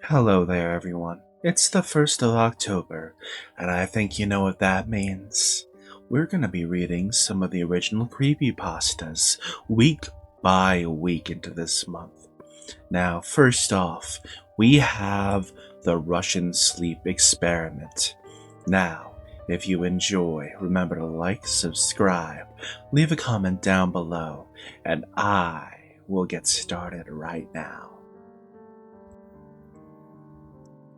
Hello there, everyone. It's the 1st of October, and I think you know what that means. We're going to be reading some of the original creepypastas week by week into this month. Now, first off, we have the Russian sleep experiment. Now, if you enjoy, remember to like, subscribe, leave a comment down below, and I will get started right now.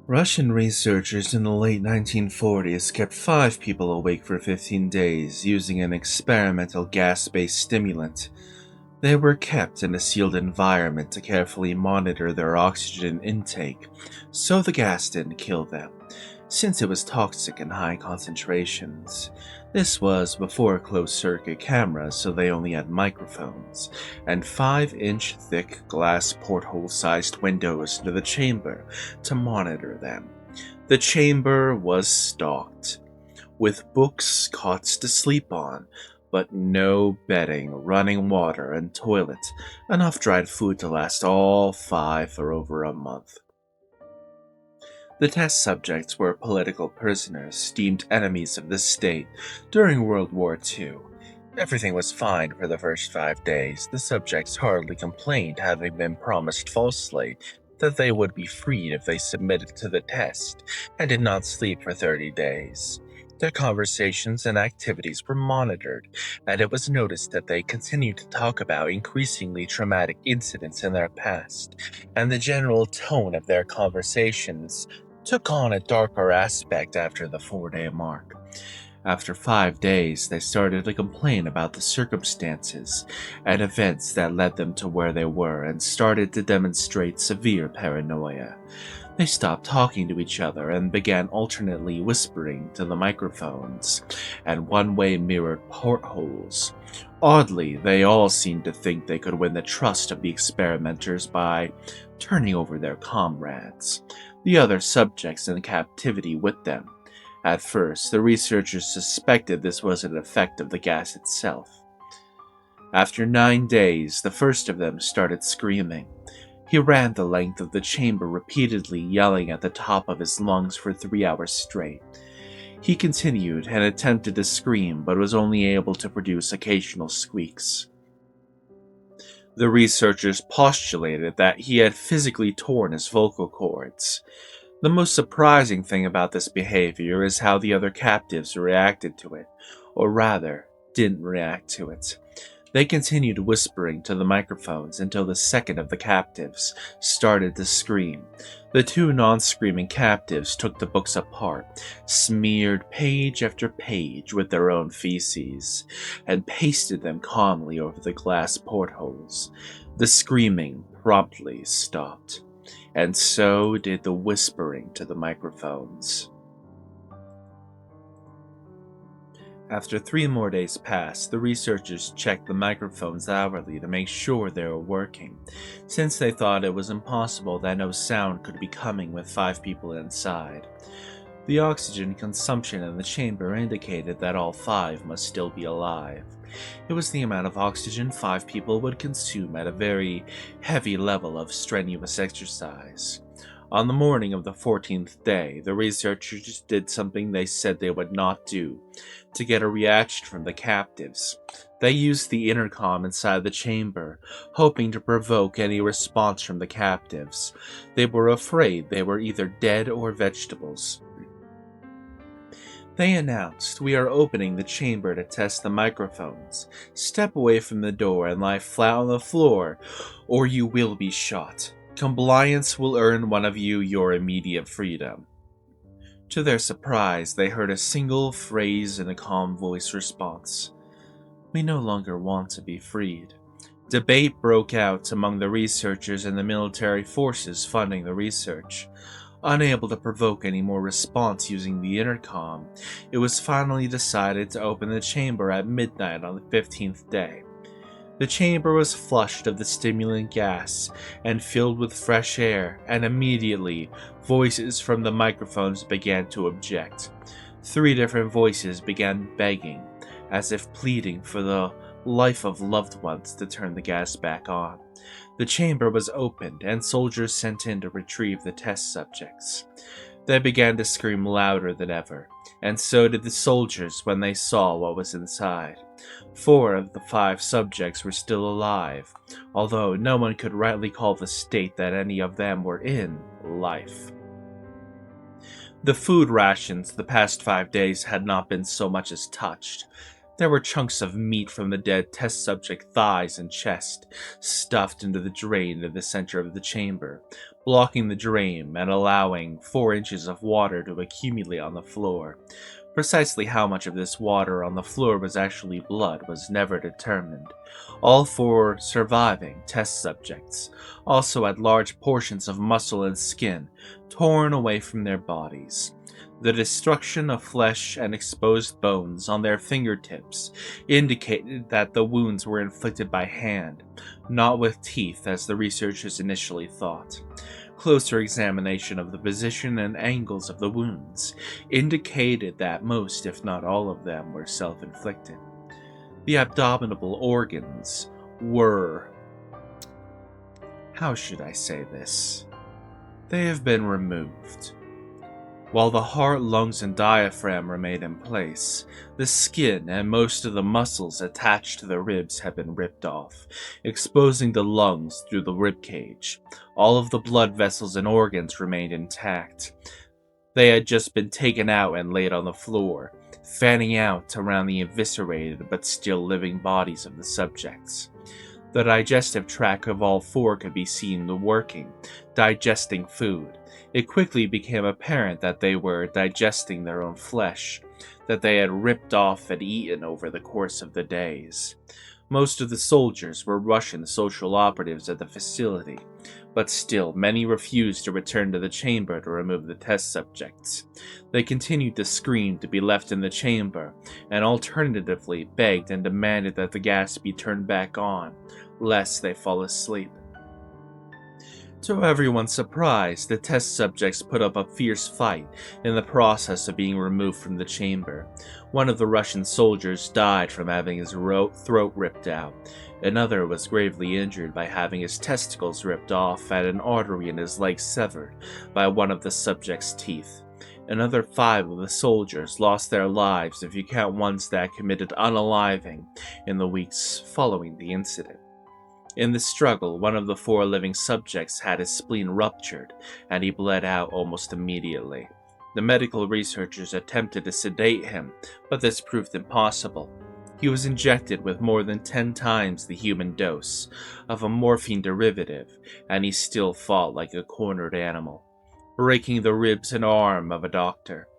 Russian researchers in the late 1940s kept 5 people awake for 15 days using an experimental gas-based stimulant. They were kept in a sealed environment to carefully monitor their oxygen intake, so the gas didn't kill them, since it was toxic in high concentrations. This was before closed-circuit cameras, so they only had microphones, and 5-inch thick glass porthole-sized windows into the chamber to monitor them. The chamber was stocked with books, cots to sleep on, but no bedding, running water, and toilet, enough dried food to last all 5 for over a month. The test subjects were political prisoners deemed enemies of the state during World War II. Everything was fine for the first 5 days. The subjects hardly complained, having been promised falsely that they would be freed if they submitted to the test, and did not sleep for 30 days. Their conversations and activities were monitored, and it was noticed that they continued to talk about increasingly traumatic incidents in their past, and the general tone of their conversations took on a darker aspect after the 4-day mark. After 5 days, they started to complain about the circumstances and events that led them to where they were and started to demonstrate severe paranoia. They stopped talking to each other and began alternately whispering to the microphones and one-way mirrored portholes. Oddly, they all seemed to think they could win the trust of the experimenters by turning over their comrades, the other subjects in captivity with them. At first, the researchers suspected this was an effect of the gas itself. After 9 days, the first of them started screaming. He ran the length of the chamber repeatedly, yelling at the top of his lungs for 3 hours straight. He continued and attempted to scream, but was only able to produce occasional squeaks. The researchers postulated that he had physically torn his vocal cords. The most surprising thing about this behavior is how the other captives reacted to it, or rather, didn't react to it. They continued whispering to the microphones until the second of the captives started to scream. The 2 non-screaming captives took the books apart, smeared page after page with their own feces, and pasted them calmly over the glass portholes. The screaming promptly stopped, and so did the whispering to the microphones. After 3 more days passed, the researchers checked the microphones hourly to make sure they were working, since they thought it was impossible that no sound could be coming with 5 people inside. The oxygen consumption in the chamber indicated that all 5 must still be alive. It was the amount of oxygen 5 people would consume at a very heavy level of strenuous exercise. On the morning of the 14th day, the researchers did something they said they would not do to get a reaction from the captives. They used the intercom inside the chamber, hoping to provoke any response from the captives. They were afraid they were either dead or vegetables. They announced, "We are opening the chamber to test the microphones. Step away from the door and lie flat on the floor, or you will be shot. Compliance will earn one of you your immediate freedom." To their surprise, they heard a single phrase in a calm voice response: "We no longer want to be freed." Debate broke out among the researchers and the military forces funding the research. Unable to provoke any more response using the intercom, it was finally decided to open the chamber at midnight on the 15th day. The chamber was flushed of the stimulant gas and filled with fresh air, and immediately voices from the microphones began to object. 3 different voices began begging, as if pleading for the life of loved ones, to turn the gas back on. The chamber was opened, and soldiers sent in to retrieve the test subjects. They began to scream louder than ever, and so did the soldiers when they saw what was inside. 4 of the 5 subjects were still alive, although no one could rightly call the state that any of them were in life. The food rations the past 5 days had not been so much as touched. There were chunks of meat from the dead test subject thighs and chest, stuffed into the drain in the center of the chamber, blocking the drain and allowing 4 inches of water to accumulate on the floor. Precisely how much of this water on the floor was actually blood was never determined. All 4 surviving test subjects also had large portions of muscle and skin torn away from their bodies. The destruction of flesh and exposed bones on their fingertips indicated that the wounds were inflicted by hand, not with teeth as the researchers initially thought. Closer examination of the position and angles of the wounds indicated that most, if not all of them, were self-inflicted. The abdominal organs were... how should I say this? They have been removed. While the heart, lungs, and diaphragm remain in place, the skin and most of the muscles attached to the ribs have been ripped off, exposing the lungs through the ribcage. All of the blood vessels and organs remained intact. They had just been taken out and laid on the floor, fanning out around the eviscerated but still living bodies of the subjects. The digestive tract of all 4 could be seen working, digesting food. It quickly became apparent that they were digesting their own flesh, that they had ripped off and eaten over the course of the days. Most of the soldiers were Russian social operatives at the facility, but still many refused to return to the chamber to remove the test subjects. They continued to scream to be left in the chamber, and alternatively begged and demanded that the gas be turned back on, lest they fall asleep. To everyone's surprise, the test subjects put up a fierce fight in the process of being removed from the chamber. One of the Russian soldiers died from having his throat ripped out. Another was gravely injured by having his testicles ripped off and an artery in his leg severed by one of the subject's teeth. Another 5 of the soldiers lost their lives if you count ones that committed unaliving in the weeks following the incident. In the struggle, one of the 4 living subjects had his spleen ruptured, and he bled out almost immediately. The medical researchers attempted to sedate him, but this proved impossible. He was injected with more than 10 times the human dose of a morphine derivative, and he still fought like a cornered animal, breaking the ribs and arm of a doctor.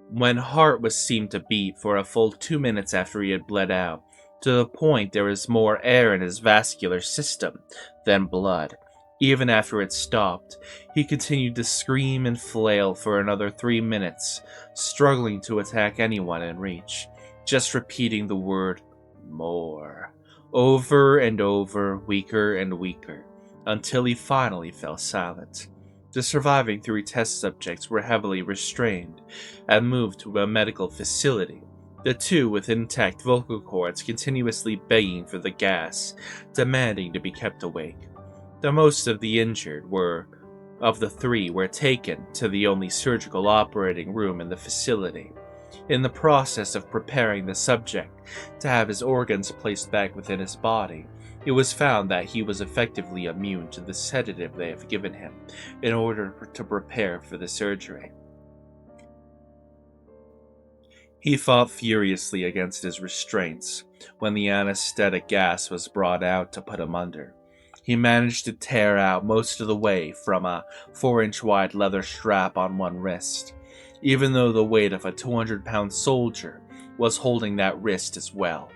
When heart was seen to beat for a full 2 minutes after he had bled out, to the point there was more air in his vascular system than blood. Even after it stopped, he continued to scream and flail for another 3 minutes, struggling to attack anyone in reach, just repeating the word more, over and over, weaker and weaker, until he finally fell silent. The surviving 3 test subjects were heavily restrained and moved to a medical facility, the 2 with intact vocal cords continuously begging for the gas, demanding to be kept awake. The most of the injured of the 3 were taken to the only surgical operating room in the facility. In the process of preparing the subject to have his organs placed back within his body, it was found that he was effectively immune to the sedative they have given him in order to prepare for the surgery. He fought furiously against his restraints when the anesthetic gas was brought out to put him under. He managed to tear out most of the way from a 4-inch wide leather strap on one wrist, even though the weight of a 200-pound soldier was holding that wrist as well.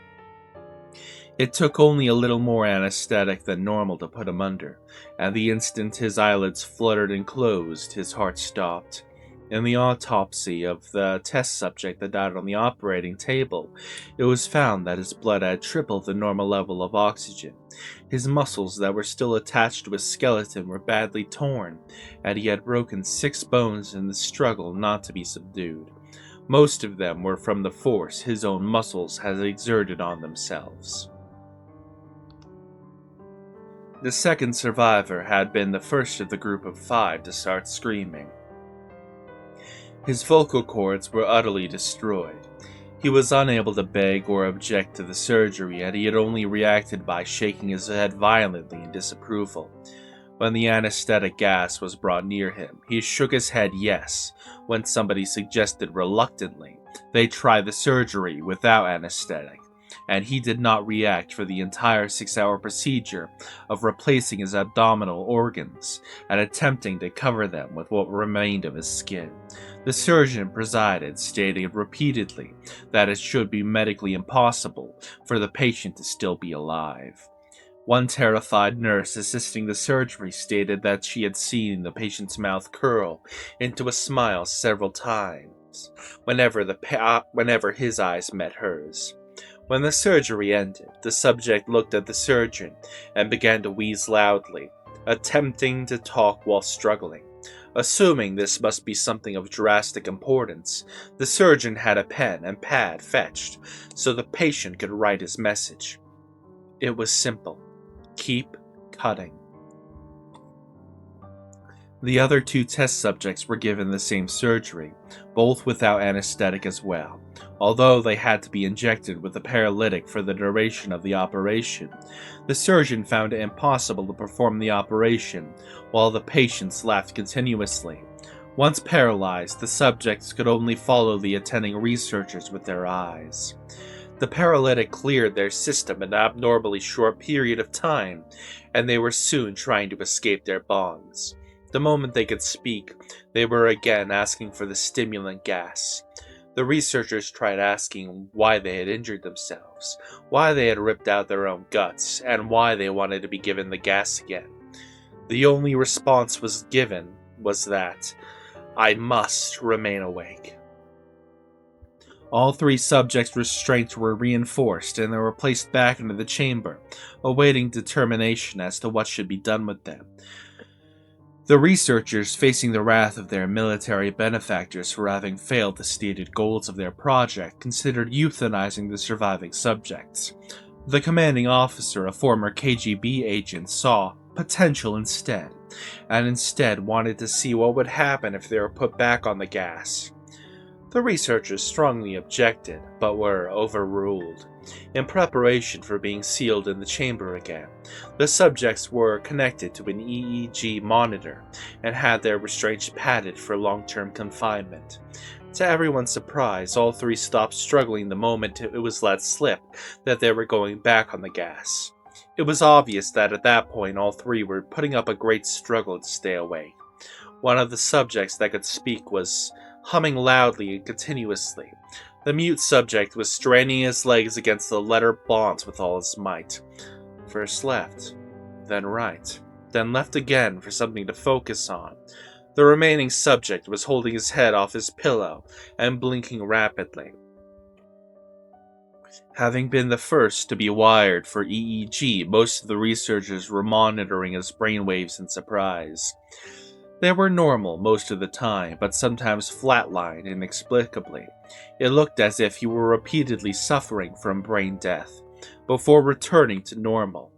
It took only a little more anesthetic than normal to put him under, and the instant his eyelids fluttered and closed, his heart stopped. In the autopsy of the test subject that died on the operating table, it was found that his blood had tripled the normal level of oxygen. His muscles that were still attached to his skeleton were badly torn, and he had broken 6 bones in the struggle not to be subdued. Most of them were from the force his own muscles had exerted on themselves. The second survivor had been the first of the group of 5 to start screaming. His vocal cords were utterly destroyed. He was unable to beg or object to the surgery, and he had only reacted by shaking his head violently in disapproval. When the anesthetic gas was brought near him, he shook his head yes, when somebody suggested reluctantly they try the surgery without anesthetic, and he did not react for the entire 6-hour procedure of replacing his abdominal organs and attempting to cover them with what remained of his skin. The surgeon presided, stating repeatedly that it should be medically impossible for the patient to still be alive. One terrified nurse assisting the surgery stated that she had seen the patient's mouth curl into a smile several times whenever his eyes met hers. When the surgery ended, the subject looked at the surgeon and began to wheeze loudly, attempting to talk while struggling. Assuming this must be something of drastic importance, the surgeon had a pen and pad fetched so the patient could write his message. It was simple. Keep cutting. The other 2 test subjects were given the same surgery, both without anesthetic as well. Although they had to be injected with a paralytic for the duration of the operation, the surgeon found it impossible to perform the operation while the patients laughed continuously. Once paralyzed, the subjects could only follow the attending researchers with their eyes. The paralytic cleared their system in an abnormally short period of time, and they were soon trying to escape their bonds. The moment they could speak, they were again asking for the stimulant gas. The researchers tried asking why they had injured themselves, why they had ripped out their own guts, and why they wanted to be given the gas again. The only response was given was that, "I must remain awake." All 3 subjects' restraints were reinforced and they were placed back into the chamber, awaiting determination as to what should be done with them. The researchers, facing the wrath of their military benefactors for having failed the stated goals of their project, considered euthanizing the surviving subjects. The commanding officer, a former KGB agent, saw potential instead, and instead wanted to see what would happen if they were put back on the gas. The researchers strongly objected, but were overruled. In preparation for being sealed in the chamber again, the subjects were connected to an EEG monitor and had their restraints padded for long-term confinement. To everyone's surprise, all 3 stopped struggling the moment it was let slip that they were going back on the gas. It was obvious that at that point all 3 were putting up a great struggle to stay awake. One of the subjects that could speak was humming loudly and continuously. The mute subject was straining his legs against the leather bonds with all his might. First left, then right, then left again for something to focus on. The remaining subject was holding his head off his pillow and blinking rapidly. Having been the first to be wired for EEG, most of the researchers were monitoring his brainwaves in surprise. They were normal most of the time, but sometimes flatlined inexplicably. It looked as if he were repeatedly suffering from brain death, before returning to normal.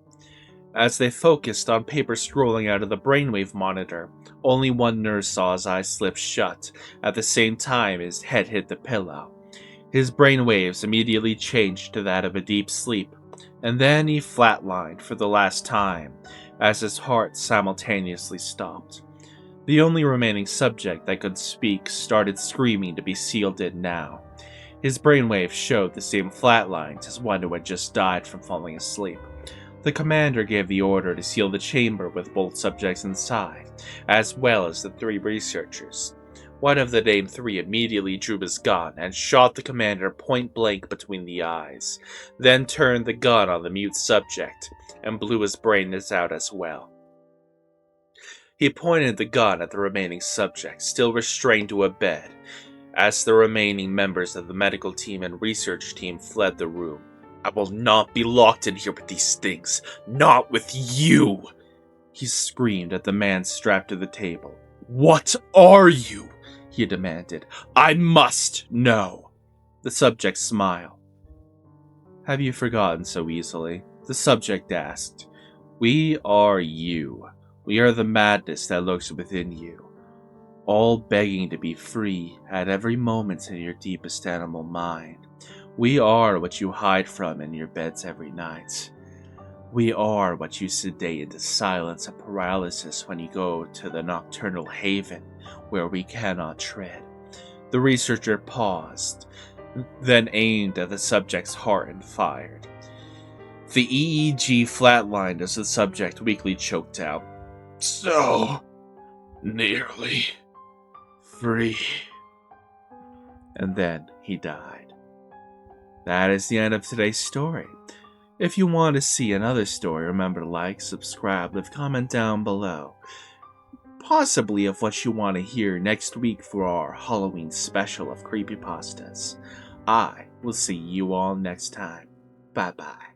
As they focused on paper scrolling out of the brainwave monitor, only one nurse saw his eyes slip shut, at the same time his head hit the pillow. His brainwaves immediately changed to that of a deep sleep, and then he flatlined for the last time, as his heart simultaneously stopped. The only remaining subject that could speak started screaming to be sealed in now. His brainwaves showed the same flatlines as one who had just died from falling asleep. The commander gave the order to seal the chamber with both subjects inside, as well as the 3 researchers. One of the named 3 immediately drew his gun and shot the commander point blank between the eyes, then turned the gun on the mute subject and blew his brains out as well. He pointed the gun at the remaining subject, still restrained to a bed, as the remaining members of the medical team and research team fled the room. "I will not be locked in here with these things. Not with you!" he screamed at the man strapped to the table. "What are you?" he demanded. "I must know." The subject smiled. "Have you forgotten so easily?" the subject asked. We are you. We are the madness that lurks within you, all begging to be free at every moment in your deepest animal mind. We are what you hide from in your beds every night. We are what you sedate into silence and paralysis when you go to the nocturnal haven where we cannot tread. The researcher paused, then aimed at the subject's heart and fired. The EEG flatlined as the subject weakly choked out. So nearly free. And then he died. That is the end of today's story. If you want to see another story, remember to like, subscribe, leave a comment down below. Possibly of what you want to hear next week for our Halloween special of Creepypastas. I will see you all next time. Bye bye.